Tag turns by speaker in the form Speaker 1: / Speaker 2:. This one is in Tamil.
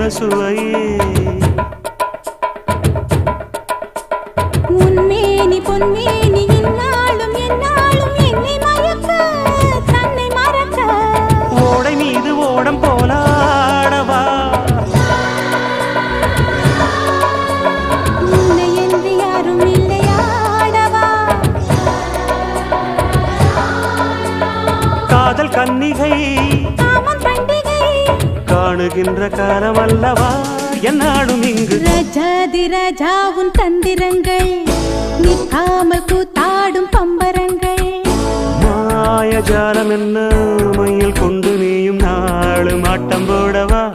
Speaker 1: என்ன சுவையே
Speaker 2: உன்மேனி பொன்மேனி இந்நாளும் எந்நாளும் என்னை மயக்க தன்னை மறக்க
Speaker 1: ஓடை மீது ஓடம் போலாடவா
Speaker 2: உன்னை என்று யாரும் இல்லையாடவா
Speaker 1: காதல் கன்னிகை
Speaker 2: காமம் பண்டிகை
Speaker 1: காணுகின்ற காலம் அல்லவா என்னாடும் இங்கு
Speaker 2: ரஜாதி ராஜாவும் தந்திரங்கள் நிற்காமல் கூத்தாடும் பம்பரங்கள்
Speaker 1: மாயஜாலம் என்ன மையில் கொண்டு நீயும் நாளும் ஆட்டம் போடவா